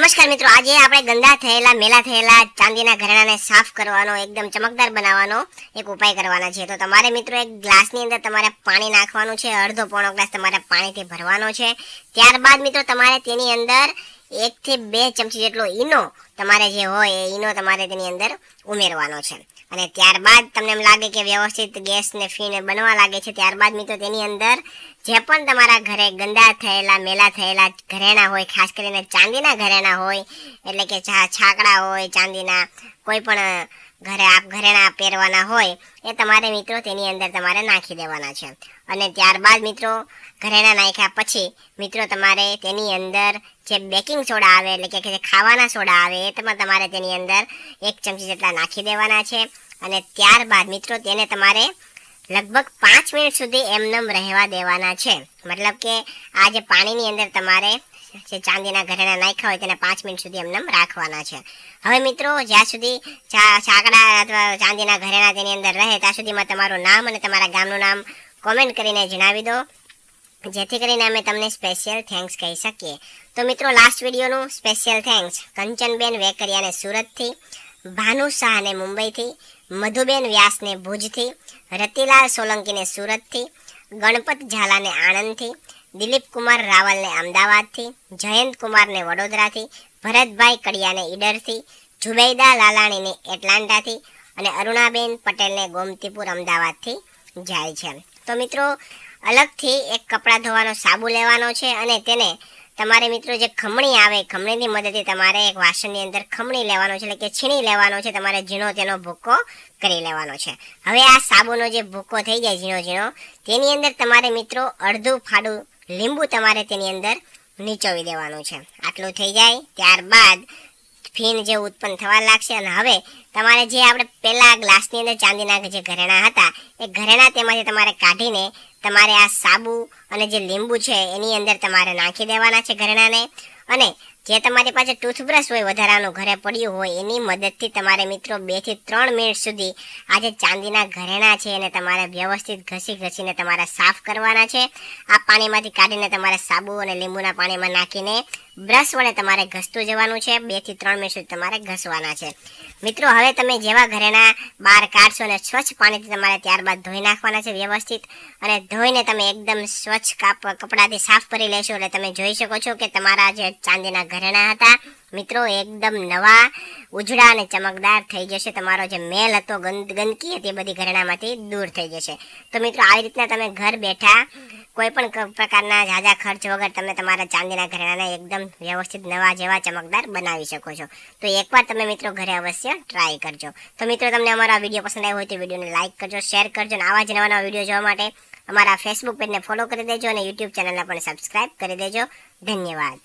નમસ્કાર મિત્રો, આજે આપણે ગંદા થયેલા મેલા થયેલા ચાંદીના ઘરેણાને સાફ કરવાનો, એકદમ ચમકદાર બનાવવાનો એક ઉપાય કરવાના છે। તો તમારે મિત્રો એક ગ્લાસની અંદર તમારે પાણી નાખવાનું છે, અડધો પોણો ગ્લાસ તમારે પાણીથી ભરવાનો છે। ત્યારબાદ મિત્રો તમારે તેની અંદર 1 થી 2 ચમચી જેટલો ઈનો તમારે જે હોય એ ઈનો તમારે તેની અંદર ઉમેરવાનો છે। અને ત્યારબાદ તમને એમ લાગે કે વ્યવસ્થિત ગેસ ને ફીને બનવા લાગે છે, ત્યારબાદ મિત્રો તેની અંદર જે પણ તમારા ઘરે ગંદા થયેલા મેલા થયેલા ઘરેણા હોય, ખાસ કરીને ચાંદીના ઘરેણા હોય, એટલે કે છાકડા હોય ચાંદીના, કોઈ પણ ઘરેણા પહેરવાના હોય એ તમારે મિત્રો તેની અંદર તમારે નાખી દેવાના છે। અને ત્યારબાદ મિત્રો ઘરેણા નાખ્યા પછી મિત્રો તમારે તેની અંદર જે બેકિંગ સોડા આવે, એટલે કે જે ખાવાના સોડા આવે, એ તમારે તેની અંદર 1 ચમચી જેટલા નાખી દેવાના છે। અને ત્યારબાદ મિત્રો તેને તમારે લગભગ 5 મિનિટ સુધી એમનેમ રહેવા દેવાના છે। મતલબ કે આ જે પાણીની અંદર તમારે જે ચાંદીના ઘરેણા નાખ્યા હોય તેને 5 મિનિટ સુધી એમનેમ રાખવાના છે। હવે મિત્રો જ્યાં સુધી છાકડા અથવા ચાંદીના ઘરેણા તેની અંદર રહે ત્યાં સુધીમાં તમારું નામ અને તમારા ગામનું નામ કોમેન્ટ કરીને જણાવી દો, જેથી કરીને અમે તમને સ્પેશિયલ થેન્ક્સ કહી શકીએ। તો મિત્રો લાસ્ટ વિડીયોનું સ્પેશિયલ થેન્ક્સ કંચનબેન વેકરિયાને સુરતથી, ભાનુ શાહને મુંબઈથી, મધુબેન વ્યાસને ભુજથી, રતિલાલ સોલંકીને સુરતથી, ગણપત ઝાલાને આણંદથી, દિલીપ કુમાર રાવલને અમદાવાદથી, જયંત કુમારને વડોદરાથી, ભરતભાઈ કડિયાને ઈડરથી, જુબૈદા લાલાણીને એટલાન્ટાથી અને અરુણાબેન પટેલને ગોમતીપુર અમદાવાદથી જાય છે। તો મિત્રો અલગથી એક કપડાં ધોવાનો સાબુ લેવાનો છે અને તેને તમારે મિત્રો જે ખમણી આવે, ખમણીની મદદથી તમારે એક વાસણની અંદર ખમણી લેવાનો છે, એટલે કે છીણી લેવાનો છે, તમારે ઝીણો તેનો ભૂકો કરી લેવાનો છે। હવે આ સાબુનો જે ભૂકો થઈ જાય ઝીણો ઝીણો, તેની અંદર તમારે મિત્રો અડધું ફાડું લીંબુ તમારે તેની અંદર નીચોવી દેવાનું છે। આટલું થઈ જાય ત્યારબાદ ફીણ જે ઉત્પન્ન થવા લાગશે અને હવે તમારે જે આપણે પહેલા ગ્લાસની અંદર ચાંદીના જે ઘરેણા હતા એ ઘરેણા તેમાંથી તમારે કાઢીને તમારે આ સાબુ અને જે લીંબુ છે એની અંદર તમારે નાખી દેવાના છે ઘરેણાને। અને જે તમારી પાસે ટૂથબ્રશ હોય વધારાનું ઘરે પડ્યું હોય એની મદદથી તમારે મિત્રો 2 થી 3 મિનિટ સુધી આ જે ચાંદીના ઘરેણા છે એને તમારે વ્યવસ્થિત ઘસીને તમારે સાફ કરવાના છે। આ પાણીમાંથી કાઢીને તમારે સાબુ અને લીંબુના પાણીમાં નાખીને બ્રશ વડે તમારે ઘસતું જવાનું છે। 2 થી 3 મિનિટ સુધી તમારે ઘસવાના છે। મિત્રો હવે તમે જેવા ઘરેણા બહાર કાઢશો અને સ્વચ્છ પાણીથી તમારે ત્યારબાદ ધોઈ નાખવાના છે વ્યવસ્થિત, અને ધોઈને તમે એકદમ સ્વચ્છ કપડાથી સાફ કરી લેશો એટલે તમે જોઈ શકો છો કે તમારા જે ચાંદીના ઘરેણા હતા મિત્રો એકદમ નવા, ઉજળા અને ચમકદાર થઈ જશે। તમારો જે મેલ હતો, ગંદકી હતી, બધી ઘરેણામાંથી દૂર થઈ જશે। તો મિત્રો આવી રીતના તમે ઘર બેઠા કોઈ પણ પ્રકારના ઝાઝા ખર્ચ વગર તમે તમારા ચાંદીના ઘરેણાને એકદમ વ્યવસ્થિત નવા જેવા ચમકદાર બનાવી શકો છો। તો એકવાર તમે મિત્રો ઘરે અવશ્ય ટ્રાય કરજો। તો મિત્રો તમને અમારો આ વિડીયો પસંદ આવ્યો હોય તો વિડીયોને લાઇક કરજો, શેર કરજો અને આવા જ નવા વિડીયો જોવા માટે અમારા ફેસબુક પેજને ફોલો કરી દેજો અને યુટ્યુબ ચેનલને પણ સબસ્ક્રાઇબ કરી દેજો। ધન્યવાદ।